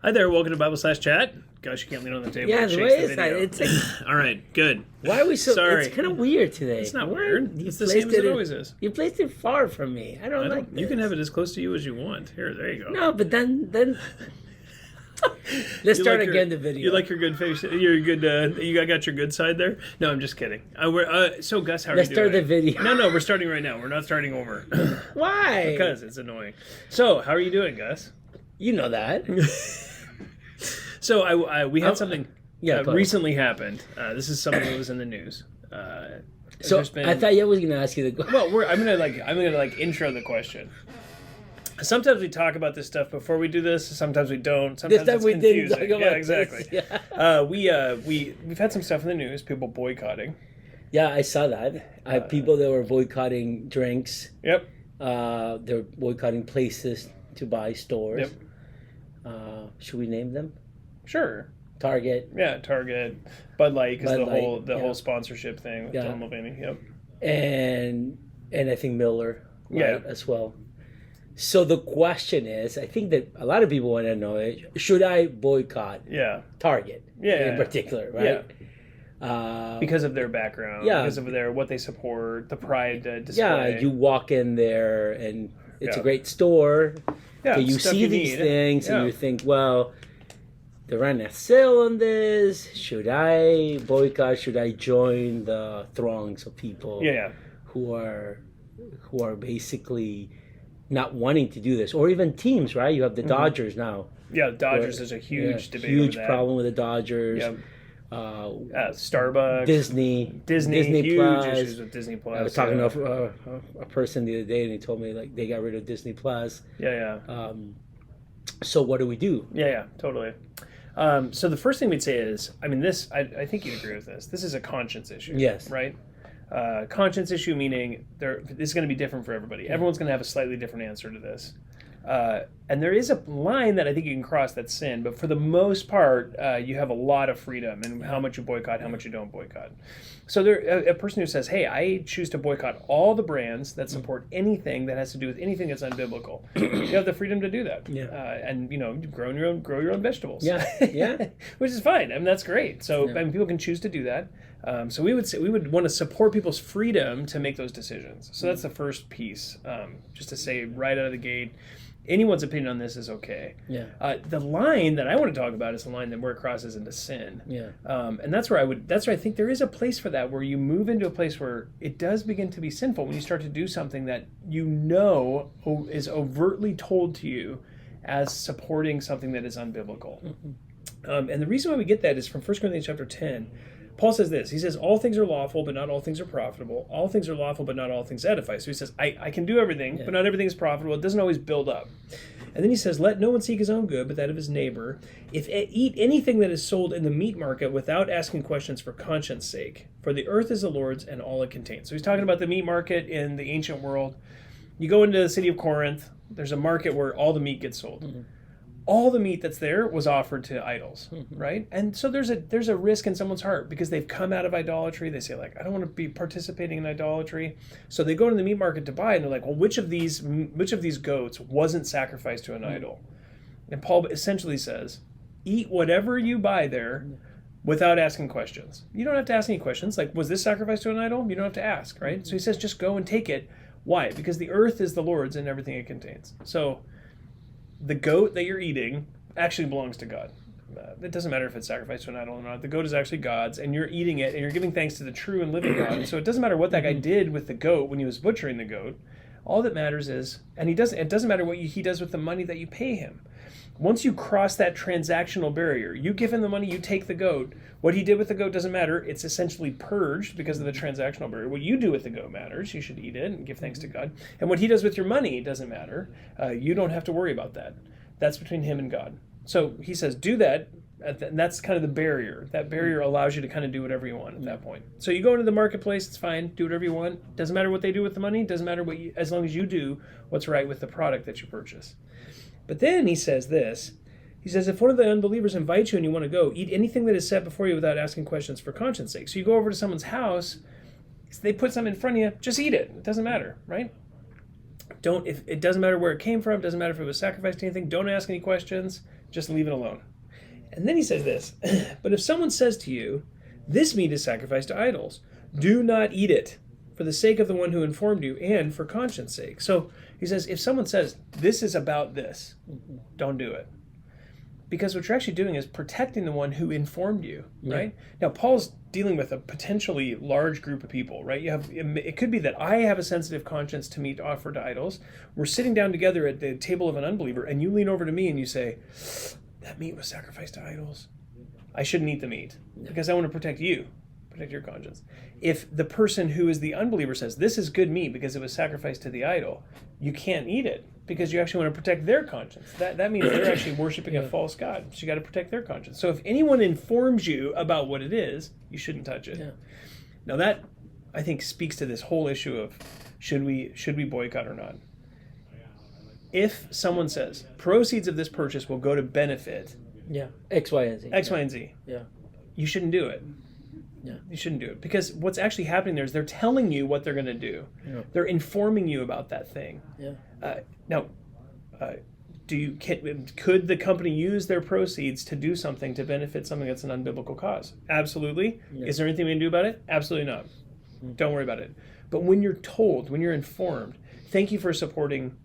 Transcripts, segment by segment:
Hi there, welcome to Bible/Chat. Gosh, you can't lean on the table. Yeah, It the shakes way the is that. video. It's like, All right, good. why are we so? Sorry. It's kind of weird today. It's not Why- weird. you It's the placed same as it in- always is. You placed it far from me. I don't like this. You can have it as close to you as you want. Here, there you go. No, but then let's You start like again the video. You like your good face? You're good. You got your good side there. No, I'm just kidding. So Gus, how are Let's you start doing? the video. No, we're starting right now. We're not starting over Why? because it's annoying. So, how are you doing, Gus? You know that. So we had something yeah, that go ahead. recently happened. This is something that was in the news. So there's been- I thought you was gonna ask you the. Well, I'm gonna intro the question. Sometimes we talk about this stuff before we do this. Sometimes we don't. Sometimes This time it's we didn't confusing. talk about Yeah, exactly. this. Yeah. We've had some stuff in the news. People boycotting. Yeah, I saw that. People that were boycotting drinks. Yep. They're boycotting places to buy stores. Yep. Should we name them? Sure. Target Yeah. Target. Bud Light, because Bud the Light, whole sponsorship thing with Yeah. Dylan Mulvaney. Yep. and I think Miller, Yeah. right, as well. So the question is, I think that a lot of people want to know: should I boycott Yeah. Target Yeah. in particular, right? Because of their background. Yeah. Because of what they support, the pride display. Yeah, you walk in there and it's Yeah. a great store. Yeah, Okay, you stuff see you these need. things Yeah. and you think, well, they're running a sale on this. Should I boycott? Should I join the throngs of people Yeah. who are basically not wanting to do this, or even teams, right? You have the Dodgers now. Yeah. Dodgers Where- is a huge debate. huge over that. problem with the Dodgers. Yep. Uh, Starbucks. Disney Huge Plus. issues with Disney Plus. I was talking to a person the other day, and he told me like they got rid of Disney Plus. Yeah. So what do we do? Yeah, totally. So the first thing we'd say is, I mean, I think you'd agree with this. This is a conscience issue. Yes. Right? Conscience issue meaning this is going to be different for everybody. Everyone's going to have a slightly different answer to this. And there is a line that I think you can cross that's sin, but for the most part, you have a lot of freedom in how much you boycott, how much you don't boycott. So a person who says, hey, I choose to boycott all the brands that support anything that has to do with anything that's unbiblical, you have the freedom to do that. Yeah. And, grow your own vegetables. Yeah. Which is fine. I mean, that's great. So I mean, people can choose to do that. So we would want to support people's freedom to make those decisions. So that's the first piece. Just to say right out of the gate, anyone's opinion on this is okay. Yeah. The line that I want to talk about is the line that where it crosses into sin. Yeah. And that's where I think there is a place for that, where you move into a place where it does begin to be sinful when you start to do something that is overtly told to you as supporting something that is unbiblical. Mm-hmm. And the reason why we get that is from 1 Corinthians chapter 10. Paul says this. He says, all things are lawful, but not all things are profitable. All things are lawful, but not all things edify. So he says, I can do everything, but not everything is profitable. It doesn't always build up. And then he says, let no one seek his own good, but that of his neighbor. Eat anything that is sold in the meat market without asking questions for conscience sake. For the earth is the Lord's and all it contains. So he's talking about the meat market in the ancient world. You go into the city of Corinth, there's a market where all the meat gets sold. Mm-hmm. All the meat that's there was offered to idols, right? And so there's a risk in someone's heart because they've come out of idolatry. They say, like, I don't want to be participating in idolatry. So they go to the meat market to buy, and they're like, well, which of these goats wasn't sacrificed to an idol? And Paul essentially says, eat whatever you buy there without asking questions. You don't have to ask any questions. Like, was this sacrificed to an idol? You don't have to ask, right? So he says, just go and take it. Why? Because the earth is the Lord's and everything it contains. So the goat that you're eating actually belongs to God. It doesn't matter if it's sacrificed to an idol or not. The goat is actually God's, and you're eating it, and you're giving thanks to the true and living God. So it doesn't matter what that guy did with the goat when he was butchering the goat. All that matters is, and it doesn't matter what he does with the money that you pay him. Once you cross that transactional barrier, you give him the money, you take the goat. What he did with the goat doesn't matter. It's essentially purged because of the transactional barrier. What you do with the goat matters. You should eat it and give thanks to God. And what he does with your money doesn't matter. You don't have to worry about that. That's between him and God. So he says, do that. And that's kind of the barrier. That barrier allows you to kind of do whatever you want at that point. So you go into the marketplace, it's fine. Do whatever you want. Doesn't matter what they do with the money. Doesn't matter as long as you do what's right with the product that you purchase. But then he says this. He says, if one of the unbelievers invites you and you want to go, eat anything that is set before you without asking questions for conscience sake. So you go over to someone's house, they put something in front of you, just eat it. It doesn't matter, right? If it doesn't matter where it came from, doesn't matter if it was sacrificed to anything, don't ask any questions. Just leave it alone. And then he says this, but if someone says to you, this meat is sacrificed to idols, do not eat it for the sake of the one who informed you and for conscience sake. So he says, if someone says, this is about this, don't do it. Because what you're actually doing is protecting the one who informed you, right? Now, Paul's dealing with a potentially large group of people, right? It could be that I have a sensitive conscience to meat offered to idols. We're sitting down together at the table of an unbeliever, and you lean over to me and you say, that meat was sacrificed to idols. I shouldn't eat the meat because I want to protect you, protect your conscience. If the person who is the unbeliever says, this is good meat because it was sacrificed to the idol, you can't eat it because you actually want to protect their conscience. That means they're actually worshiping a false god. So you got to protect their conscience. So if anyone informs you about what it is, you shouldn't touch it. Yeah. Now that, I think, speaks to this whole issue of should we boycott or not. If someone says, proceeds of this purchase will go to benefit X, Y, and Z. X, Y, and Z. Yeah. You shouldn't do it. Yeah. You shouldn't do it. Because what's actually happening there is they're telling you what they're going to do. Yeah. They're informing you about that thing. Yeah. Now, could the company use their proceeds to do something to benefit something that's an unbiblical cause? Absolutely. Yeah. Is there anything we can do about it? Absolutely not. Don't worry about it. But when you're told, when you're informed, thank you for supporting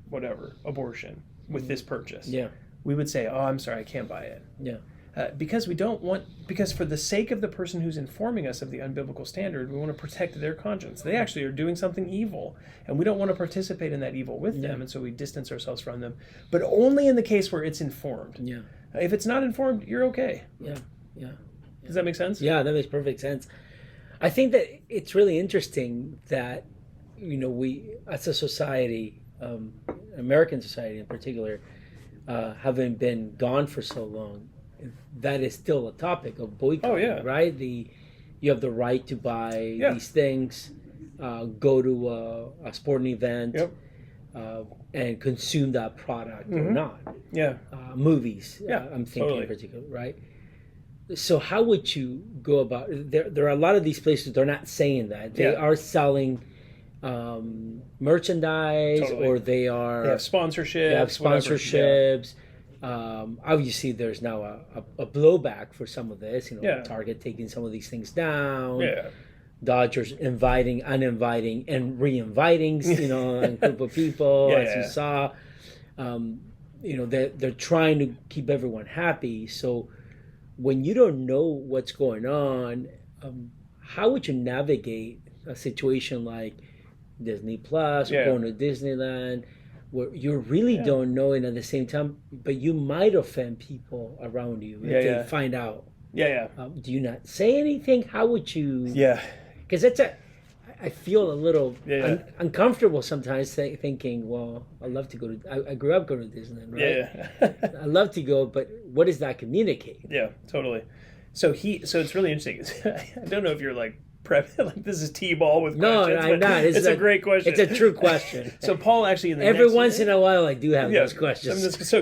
whatever, abortion with this purchase. Yeah. We would say, oh, I'm sorry, I can't buy it. Yeah. Because for the sake of the person who's informing us of the unbiblical standard, we want to protect their conscience. They actually are doing something evil, and we don't want to participate in that evil with them, and so we distance ourselves from them. But only in the case where it's informed. Yeah. If it's not informed, you're okay. Yeah. Yeah. Does that make sense? Yeah, that makes perfect sense. I think that it's really interesting that, we, as a society, American society in particular, having been gone for so long, that is still a topic of boycotting, right? You have the right to buy these things, go to a sporting event, and consume that product or not. Yeah. Movies, I'm thinking in particular, right? So how would you go about it? There are a lot of these places, they're not saying that. They are selling merchandise, or they have sponsorships. They have sponsorships. Obviously, there's now a blowback for some of this. Target taking some of these things down. Yeah. Dodgers inviting, uninviting, and re-inviting. A group of people, as you saw. They're trying to keep everyone happy. So when you don't know what's going on, how would you navigate a situation like Disney Plus, or going to Disneyland, where you really don't know, and at the same time, but you might offend people around you if they find out. Do you not say anything? How would you? Yeah. Because I feel a little uncomfortable sometimes thinking, well, I love to go to, I grew up going to Disneyland, right? Yeah. I love to go, but what does that communicate? Yeah, totally. So it's really interesting. I don't know if you're like this is T-ball with questions. No, I'm not. It's a great question. It's a true question. So Paul actually every once in a while I do have those questions. So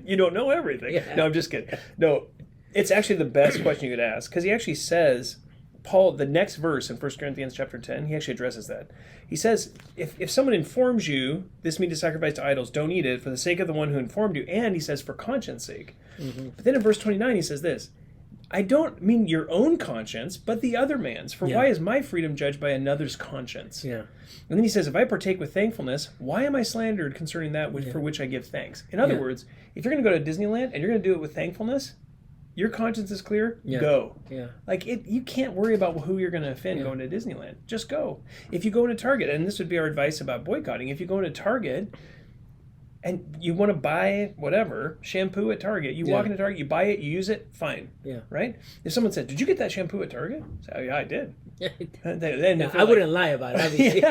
you don't know everything. Yeah. No, I'm just kidding. No, it's actually the best question you could ask, because he actually says, Paul, the next verse in 1 Corinthians chapter 10, he actually addresses that. He says, if someone informs you, this meat is sacrificed to idols, don't eat it for the sake of the one who informed you. And he says, for conscience sake. Mm-hmm. But then in verse 29, he says this, I don't mean your own conscience, but the other man's. For why is my freedom judged by another's conscience? Yeah. And then he says, if I partake with thankfulness, why am I slandered concerning that for which I give thanks? In other words, if you're going to go to Disneyland and you're going to do it with thankfulness, your conscience is clear, go. Yeah. You can't worry about who you're going to offend going to Disneyland. Just go. If you go into Target, and this would be our advice about boycotting, if you go into Target and you want to buy whatever, shampoo at Target, you walk into Target, you buy it, you use it, fine. Yeah. Right? If someone said, did you get that shampoo at Target? Say, oh, yeah, I did. Then I wouldn't lie about it, obviously.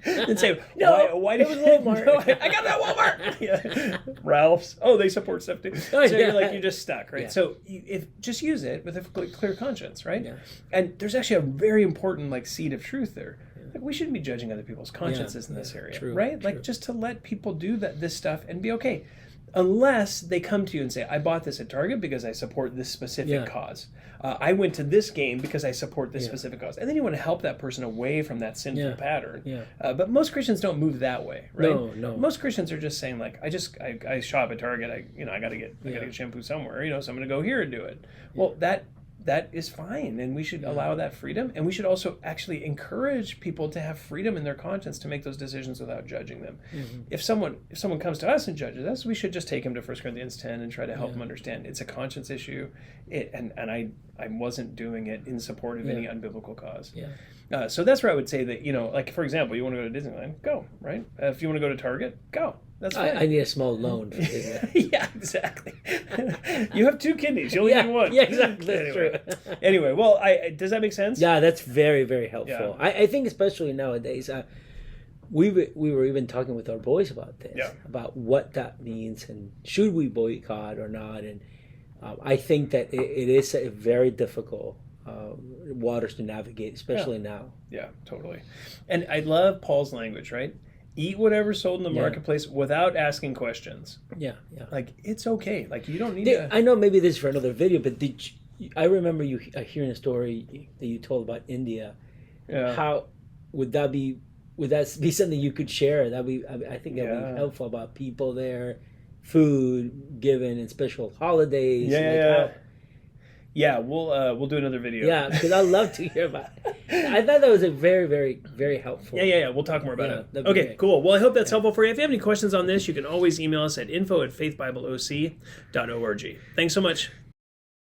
And say, why did it was Walmart? No, I got that at Walmart. Ralph's. Oh, they support stuff too. So you're just stuck, right? Yeah. So just use it with a clear conscience, right? Yeah. And there's actually a very important seed of truth there. We shouldn't be judging other people's consciences in this area, right? True. Just to let people do this stuff and be okay. unless they come to you and say, I bought this at Target because I support this specific cause. I went to this game because I support this specific cause. And then you want to help that person away from that sinful pattern. Yeah. But most Christians don't move that way, right? No. Most Christians are just saying, like, I shop at Target. I got to get shampoo somewhere, so I'm going to go here and do it. Well, that is fine, and we should allow that freedom, and we should also actually encourage people to have freedom in their conscience to make those decisions without judging them. Mm-hmm. If someone comes to us and judges us, we should just take him to 1 Corinthians 10 and try to help him understand it's a conscience issue, and I wasn't doing it in support of any unbiblical cause. Yeah. So that's where I would say that, like, for example, you want to go to Disneyland, go, right? If you want to go to Target, go. That's fine. I need a small loan for Disneyland. Yeah, exactly. You have 2 kidneys. You only need one. Yeah, exactly. That's anyway. true. Anyway, well, does that make sense? Yeah, that's very, very helpful. Yeah. I think especially nowadays, we were even talking with our boys about this, about what that means and should we boycott or not. And I think that it is a very difficult waters to navigate, especially now. Yeah, totally. And I love Paul's language, right? Eat whatever's sold in the marketplace without asking questions. Yeah. Like, it's okay. Like, you don't need to... I know maybe this is for another video, but I remember you hearing a story that you told about India. Yeah. How would that be something you could share? I think that would be helpful about people there, food given in special holidays. Yeah, we'll do another video. Yeah, because I'd love to hear about it. I thought that was a very, very, very helpful. Yeah. We'll talk more about it. Okay, cool. Well, I hope that's helpful for you. If you have any questions on this, you can always email us at info@faithbibleoc.org. Thanks so much.